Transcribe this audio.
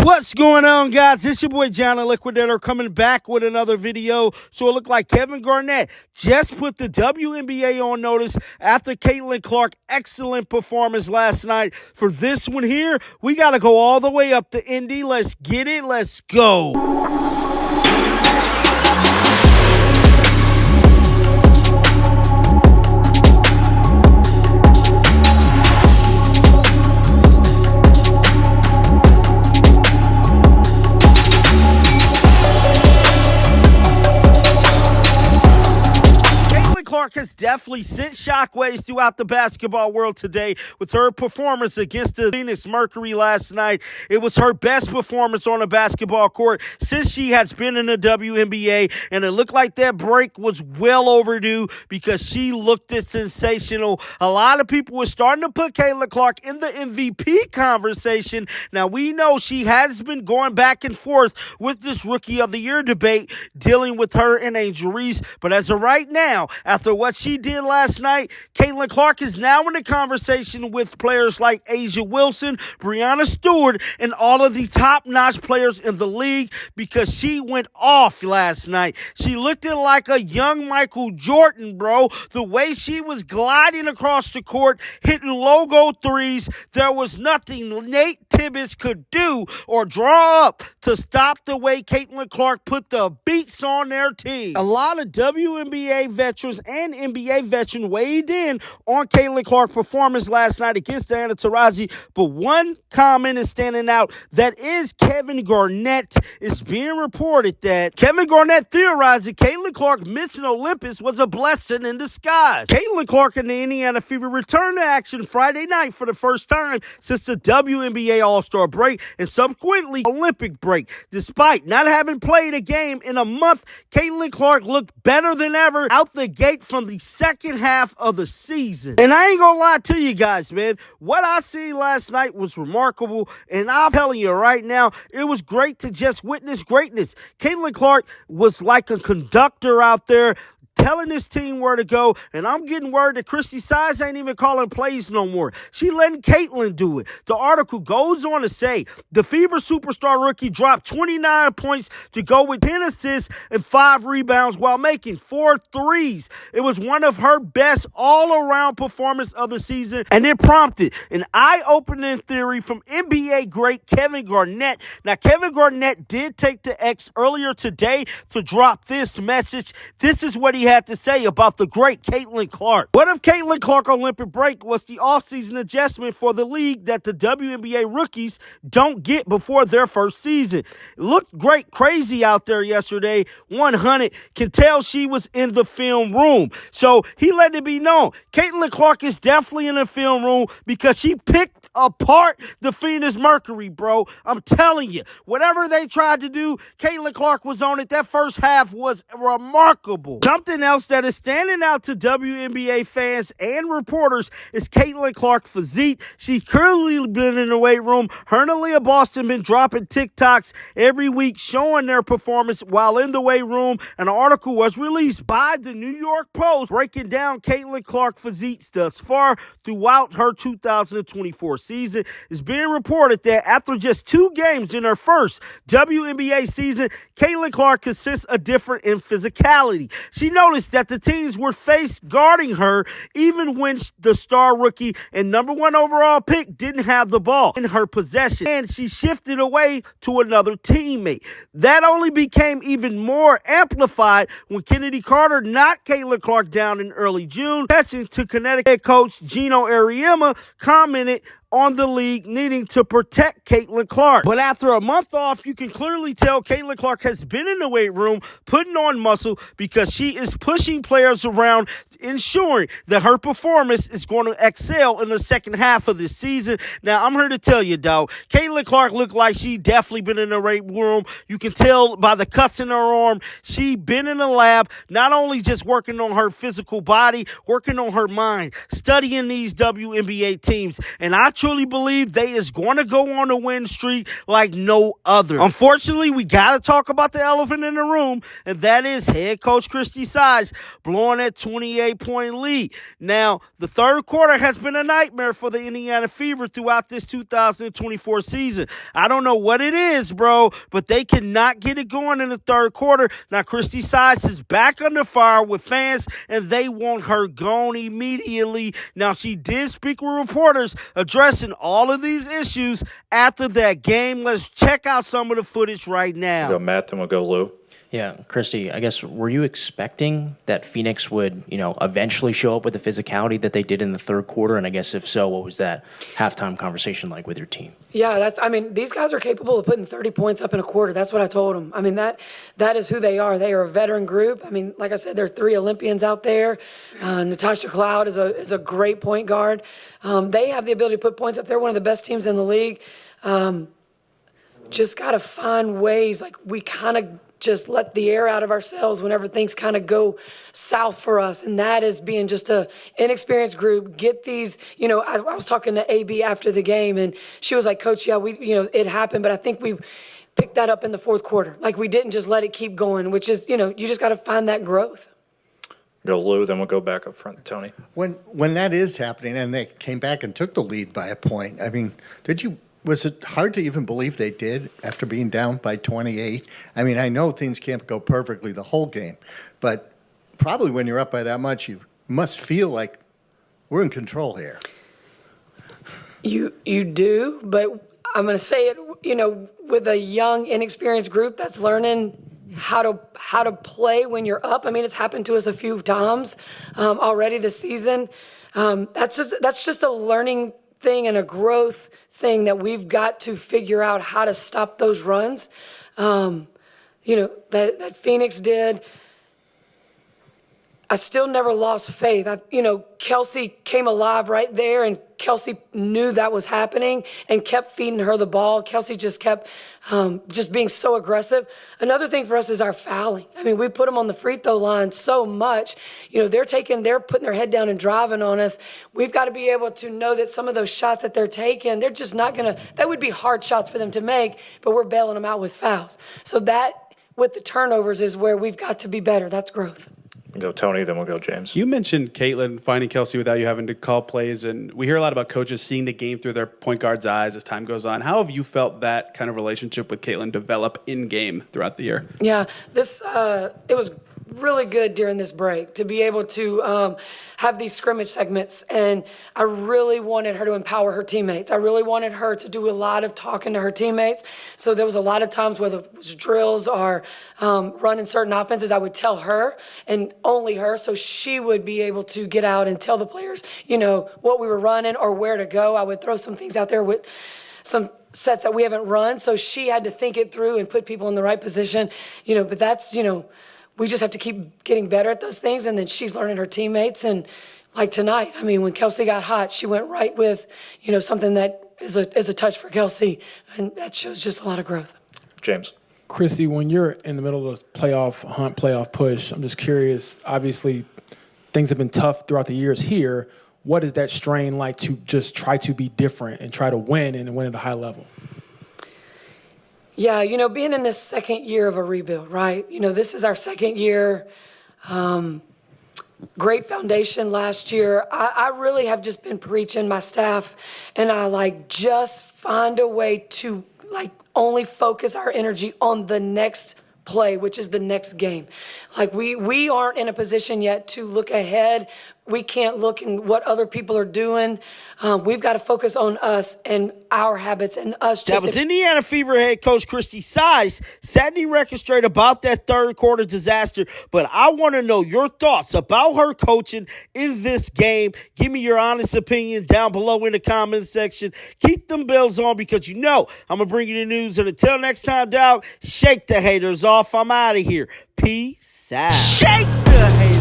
What's going on, guys? It's your boy John the Liquidator coming back with another video. So it looked like Kevin Garnett just put the WNBA on notice after Caitlin Clark's excellent performance last night. For this one here, we got to go all the way up to Indy. Let's get it. Let's go. Clark has definitely sent shockwaves throughout the basketball world today with her performance against the Phoenix Mercury last night. It was her best performance on a basketball court since she has been in the WNBA, and it looked like that break was well overdue because she looked sensational. A lot of people were starting to put Caitlin Clark in the MVP conversation. Now, we know she has been going back and forth with this Rookie of the Year debate, dealing with her and injuries, but as of right now, after what she did last night, Caitlin Clark is now in the conversation with players like Asia Wilson, Breanna Stewart, and all of the top-notch players in the league because she went off last night. She looked like a young Michael Jordan, bro. The way she was gliding across the court, hitting logo threes, there was nothing Nate Tibbetts could do or draw up to stop the way Caitlin Clark put the beats on their team. A lot of WNBA veterans and NBA veteran weighed in on Caitlin Clark's performance last night against Diana Taurasi, but one comment is standing out. That is Kevin Garnett. It's being reported that Kevin Garnett theorized that Caitlin Clark missing Olympus was a blessing in disguise. Caitlin Clark and the Indiana Fever returned to action Friday night for the first time since the WNBA All-Star break and subsequently Olympic break. Despite not having played a game in a month, Caitlin Clark looked better than ever out the gate from the second half of the season. And I ain't gonna lie to you guys, man. What I seen last night was remarkable, and I'm telling you right now, it was great to just witness greatness. Caitlin Clark was like a conductor out there, telling this team where to go, and I'm getting word that Christy Sides ain't even calling plays no more. She letting Caitlin do it. The article goes on to say the Fever superstar rookie dropped 29 points to go with 10 assists and 5 rebounds while making 4 threes. It was one of her best all-around performance of the season, and it prompted an eye-opening theory from NBA great Kevin Garnett. Now, Kevin Garnett did take to X earlier today to drop this message. This is what he had to say about the great Caitlin Clark. What if Caitlin Clark Olympic break was the offseason adjustment for the league that the WNBA rookies don't get before their first season? It looked great, crazy out there yesterday. 100 can tell she was in the film room. So he let it be known. Caitlin Clark is definitely in the film room because she picked apart the Phoenix Mercury, bro. I'm telling you, whatever they tried to do, Caitlin Clark was on it. That first half was remarkable. Something else that is standing out to WNBA fans and reporters is Caitlin Clark's physique. She's currently been in the weight room. Her and Aaliyah Boston been dropping TikToks every week showing their performance while in the weight room. An article was released by the New York Post breaking down Caitlin Clark's physique thus far throughout her 2024 season. It's being reported that after just 2 games in her first WNBA season, Caitlin Clark consists of different in physicality. She noticed that the teams were face guarding her even when the star rookie and #1 overall pick didn't have the ball in her possession, and she shifted away to another teammate. That only became even more amplified when Kennedy Carter knocked Caitlin Clark down in early June. Catching to Connecticut head coach Gino Ariema commented on the league needing to protect Caitlin Clark. But after a month off, you can clearly tell Caitlin Clark has been in the weight room putting on muscle because she is pushing players around, ensuring that her performance is going to excel in the second half of this season. Now, I'm here to tell you, dog, Caitlin Clark looked like she definitely been in the weight room. You can tell by the cuts in her arm. She been in the lab, not only just working on her physical body, working on her mind, studying these WNBA teams. And I truly believe they is going to go on a win streak like no other. Unfortunately, we got to talk about the elephant in the room, and that is head coach Christy Sides blowing that 28-point lead. Now, the third quarter has been a nightmare for the Indiana Fever throughout this 2024 season. I don't know what it is, bro, but they cannot get it going in the third quarter. Now, Christy Sides is back under fire with fans, and they want her gone immediately. Now, she did speak with reporters addressing all of these issues after that game. Let's check out some of the footage right now. We'll go Matt, then we'll go Lou. Yeah, Christy, I guess, were you expecting that Phoenix would, eventually show up with the physicality that they did in the third quarter? And I guess if so, what was that halftime conversation like with your team? Yeah, these guys are capable of putting 30 points up in a quarter. That's what I told them. That is who they are. They are a veteran group. Like I said, there are 3 Olympians out there. Natasha Cloud is a great point guard. They have the ability to put points up. They're one of the best teams in the league. Just got to find ways, like we kind of just let the air out of ourselves whenever things kind of go south for us. And that is being just a inexperienced group. Get these, I was talking to AB after the game, and she was like, Coach, yeah, it happened, but I think we picked that up in the fourth quarter. Like, we didn't just let it keep going, which is, you just got to find that growth. Go Lou, then we'll go back up front to Tony. When that is happening and they came back and took the lead by a point, was it hard to even believe they did after being down by 28? I know things can't go perfectly the whole game, but probably when you're up by that much, you must feel like we're in control here. You do, but I'm going to say it, with a young, inexperienced group that's learning how to play when you're up. It's happened to us a few times already this season. That's just a learning thing and a growth thing that we've got to figure out how to stop those runs. That Phoenix did. I still never lost faith. Kelsey came alive right there, and Kelsey knew that was happening and kept feeding her the ball. Kelsey just kept just being so aggressive. Another thing for us is our fouling. We put them on the free throw line so much. They're putting their head down and driving on us. We've got to be able to know that some of those shots that they're taking, they're just not going to, that would be hard shots for them to make, but we're bailing them out with fouls. So that, with the turnovers, is where we've got to be better. That's growth. We'll go Tony, then we'll go James. You mentioned Caitlin finding Kelsey without you having to call plays, and we hear a lot about coaches seeing the game through their point guard's eyes as time goes on. How have you felt that kind of relationship with Caitlin develop in-game throughout the year? Yeah, it was really good during this break to be able to have these scrimmage segments, and I really wanted her to empower her teammates. I really wanted her to do a lot of talking to her teammates. So there was a lot of times, whether it was drills or running certain offenses, I would tell her and only her, so she would be able to get out and tell the players, what we were running or where to go. I would throw some things out there with some sets that we haven't run, so she had to think it through and put people in the right position. But that's, we just have to keep getting better at those things, and then she's learning her teammates. And like tonight, when Kelsey got hot, she went right with, something that is a touch for Kelsey, and that shows just a lot of growth. James. Christy, when you're in the middle of this playoff hunt, playoff push, I'm just curious, obviously things have been tough throughout the years here. What is that strain like to just try to be different and try to win and win at a high level? Yeah, being in this second year of a rebuild, right? This is our second year. Great foundation last year. I really have just been preaching my staff, and I just find a way to only focus our energy on the next play, which is the next game. We aren't in a position yet to look ahead. We can't look in what other people are doing. We've got to focus on us and our habits and us. That was Indiana Fever head coach Christy Sides setting the record straight about that third quarter disaster. But I want to know your thoughts about her coaching in this game. Give me your honest opinion down below in the comments section. Keep them bells on, because I'm going to bring you the news. And until next time, dog, shake the haters off. I'm out of here. Peace out. Shake the haters.